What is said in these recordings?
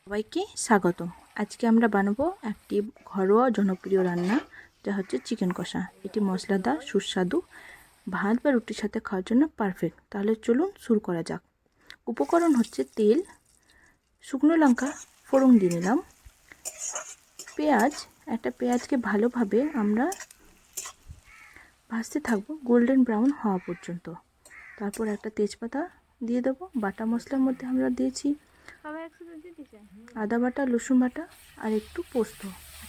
সবাইকে স্বাগতম। আজকে আমরা বানাবো একটি ঘরোয়া জনপ্রিয় রান্না, যা হচ্ছে চিকেন কষা। এটি মশলাদার, সুস্বাদু, ভাত বা রুটির সাথে খাওয়ার জন্য পারফেক্ট। তাহলে চলুন শুরু করা যাক। উপকরণ হচ্ছে তেল, শুকনো লঙ্কা ফোড়ন দিয়ে নিলাম, পেঁয়াজ, একটা পেঁয়াজকে ভালোভাবে আমরা ভাজতে থাকবো গোল্ডেন ব্রাউন হওয়া পর্যন্ত। তারপর একটা তেজপাতা দিয়ে দেবো। বাটা মশলার মধ্যে আমরা দিয়েছি আদা বাটা, রসুন বাটা আর একটু পোস্ত,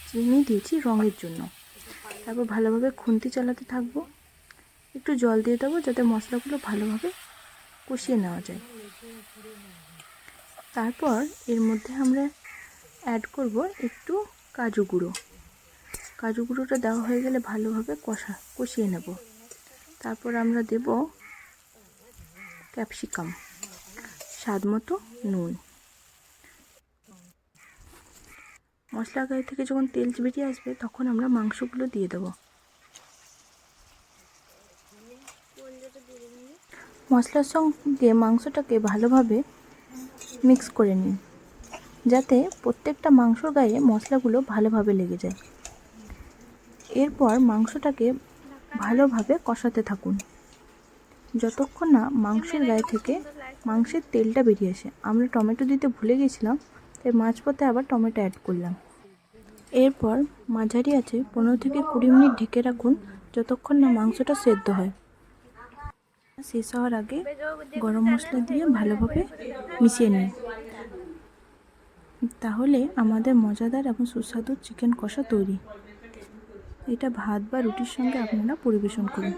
চিনি দিয়েছি রঙের জন্য। তারপর ভালোভাবে খুন্তি চালাতে থাকবো। একটু জল দিয়ে দেবো যাতে মশলাগুলো ভালোভাবে কষিয়ে নেওয়া যায়। তারপর এর মধ্যে আমরা অ্যাড করব একটু কাজু গুঁড়ো। কাজু গুঁড়োটা দেওয়া হয়ে গেলে ভালোভাবে কষিয়ে নেব। তারপর আমরা দেব ক্যাপসিকাম, স্বাদ মতো নুন। মশলা গায়ে থেকে যখন তেল বেরিয়ে আসবে তখন আমরা মাংসগুলো দিয়ে দেবো। মশলার সঙ্গে মাংসটাকে ভালোভাবে মিক্স করে নিন, যাতে প্রত্যেকটা মাংসর গায়ে মশলাগুলো ভালোভাবে লেগে যায়। এরপর মাংসটাকে ভালোভাবে কষাতে থাকুন যতক্ষণ না মাংসের গায়ে থেকে মাংসের তেলটা বেরিয়ে আসে। আমরা টমেটো দিতে ভুলে গেছিলাম, তাই মাঝপথে আবার টমেটো অ্যাড করলাম। এরপর মাঝারি আছে 15 থেকে 20 মিনিট ঢেকে রাখুন, যতক্ষণ না মাংসটা সেদ্ধ হয়। শেষ হওয়ার আগে গরম মশলা দিয়ে ভালোভাবে মিশিয়ে নিন। তাহলে আমাদের মজাদার এবং সুস্বাদু চিকেন কষা তৈরি। এটা ভাত বা রুটির সঙ্গে আপনারা পরিবেশন করুন।